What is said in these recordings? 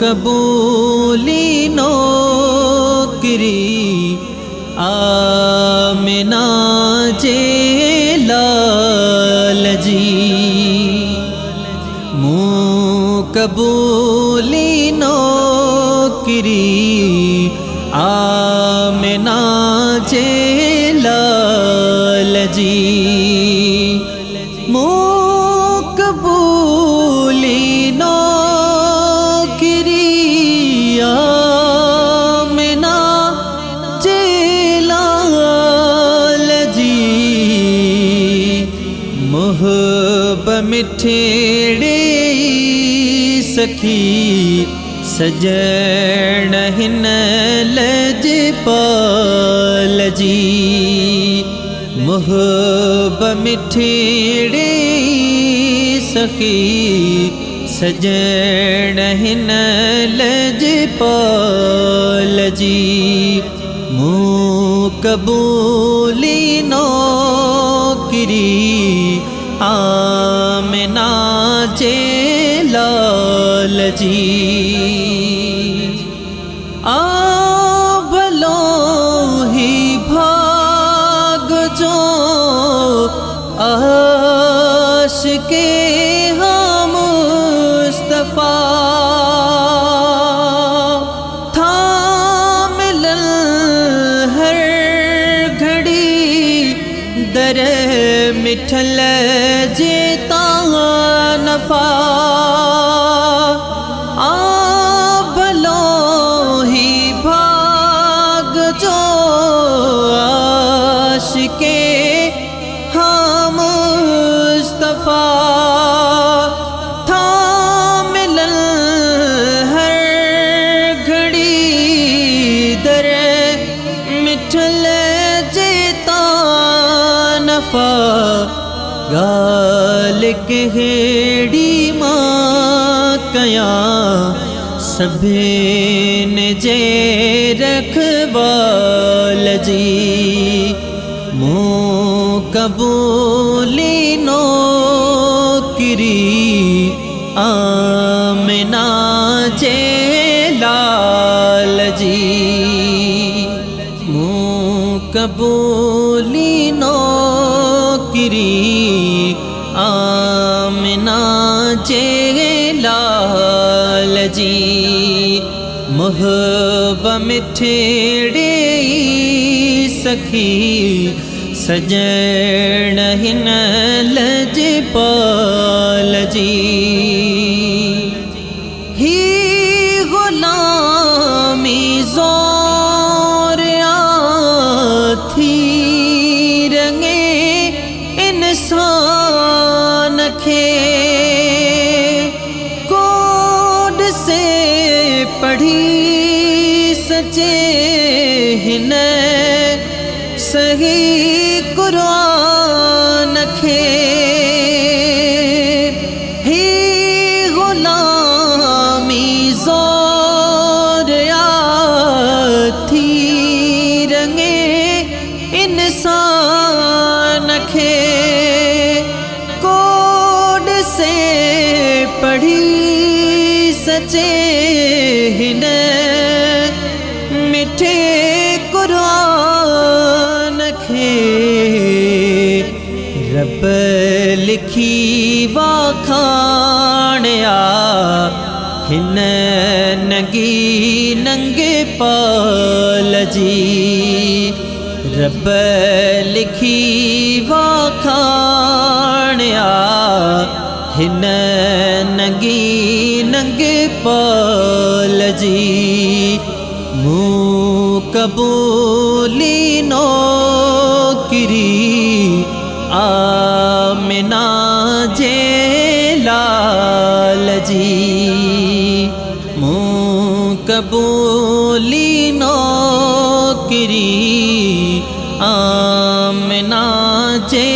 कबूली नौकरी आमिना जे लाल जी। कबूली नौकरी आमिना जे लाल जी। कबूली नौकरी आमिना जे लाल जी। मोहब मिठड़े सखी सजण हिन लजपाल जी। मोहब मिठड़े सखी सजण हिन लजपाल जी। कबूली नौकरी आमिना जे लाल जी। भलो ही भाग जो आशिके हम मुस्तफा था मिलन हर घड़ी दर मिठल जेता नफा। भलो ही भाग जो आशिके हम मुस्तफा था मिलन हर घड़ी दर मिठल जेता नफा। गाल कहेड़ी मां कया सभेन जे रखवाल जी। कबूली नौकरी आमिना जे लाल जी। कबूली नौकरी आमिना जे लाल जी। मोहब मिठड़े सखी सजण हिन लजपाल जी। ही गुलामी ज़ोर थी रंगे इंसान खे। कोड से पढ़ी सचे हिन सही कुरान खे। ही गुलामी ज़ोर थी रंगे इंसान खे। कोड से पढ़ी सचे हिन मिठे कुरान खे। रब लिखी वाखाणया हिन नंगी नंगे पाल जी। रब लिखी वाखाणया हिन नंगी नंगे पाल जी। कबूली नौकरी आमिना जे लाल जी। कबूली नौकरी आमिना जे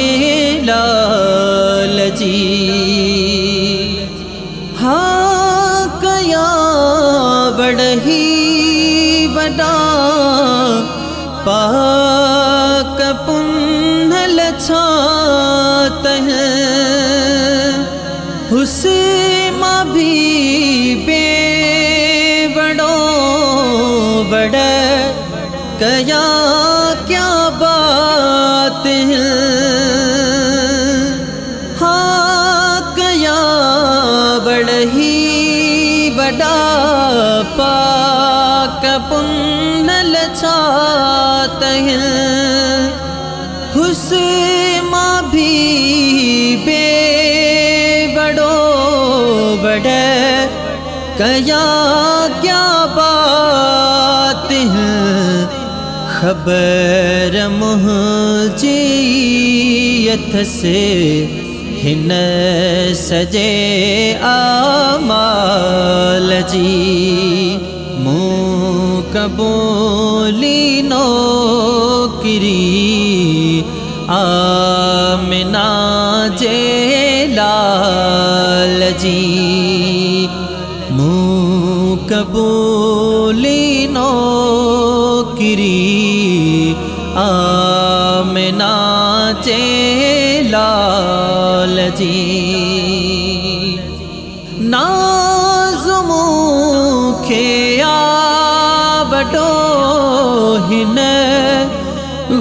लाल जी। हाँ कया बड़ही बड़ा पाक पुन्हल छात है। हुस्मा भी बे बड़ कया क्या बात है। हाँ कया बड़ ही बड़ा पाक पुण्य लचात है। हुस्मा भी बे बड़ो बड़ कया क्या बात है। खबर मुझियत से हिन सजे आमाल जी। मुँह कबूली नौकरी आमिना जे लाल जी। मुँह कबूली नौकरी आमिना जे लाल जी। नाज़मू खेया बड़ो हिन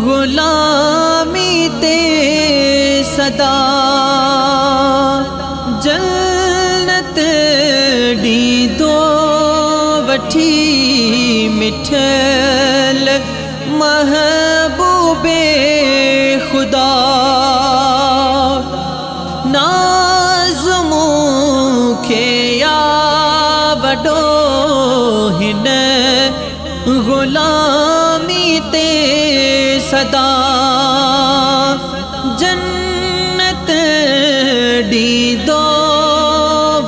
गुलामी ते सदा। जन्नत डी दो वठी मिठल महबूबे खुदा। नाज़मू खेया बड़ो हिन गुलामी ते सदा। जन्नत डी दो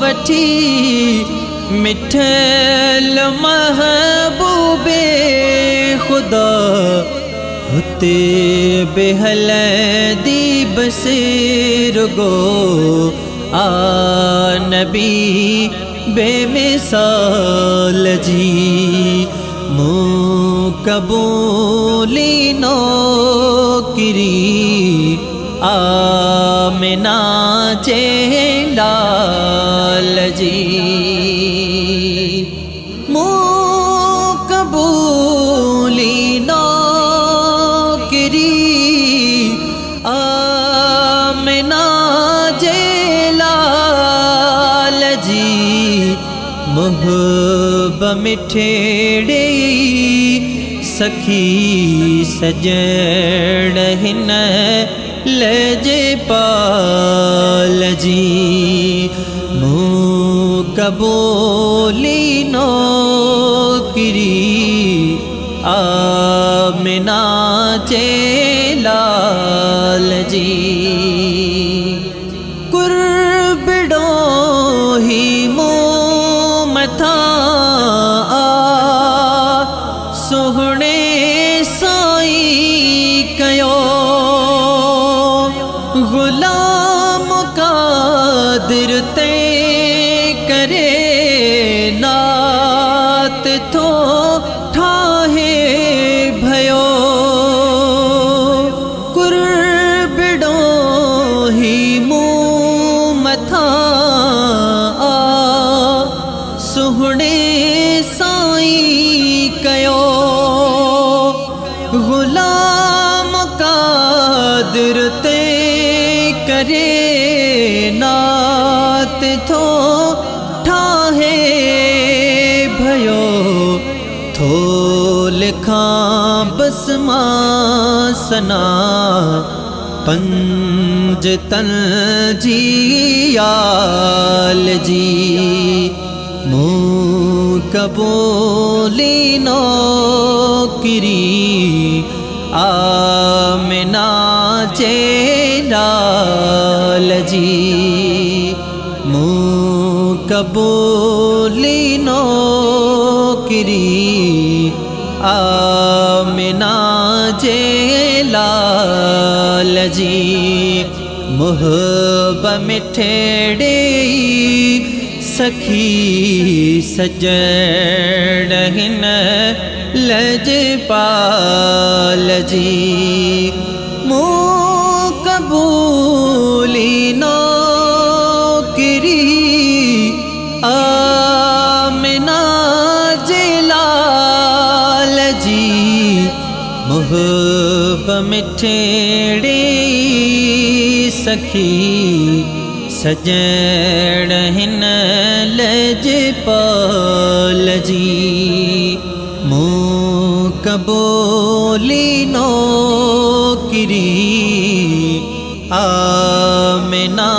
वठी मिठल महबूबे खुदा। हुते बेहल दी बसीर गो आ नबी बेमिसाल जी। मुँह कबूली नौकरी आमिना जे लाल जी। मुँह कबूली नौकरी आमिना जे लाल जी। मुहब मिठेड़े सखी सजण हिन लजे पाल जी। मुँह कबूली नौकरी आमिना जे लाल जी। कुर्बड़ो ही मुँह मथा सुहणे साई कयो। गुलाम कादिर ते करे नात थो ठाहे भयो। कुर्बड़ो ही मुँह मथा सुहणे साई कयो। गुलाम कादिर ते करे नात थो ठाहे भयो। थो लिखां बस मां सना पंज तन जी आल जी। मुँह कबूली नौकरी आमिना जे लाल जी। मुँह कबूली नौकरी आमिना जे लाल जी। मुहब मिठेड़े सखी सजण हिन लजपाल जी। मुँह कबूली नौकरी आमिना जे लाल बमिठेड़ी सखी सजण हिन लजपाल जी मूं कबूली नो किरी आमिना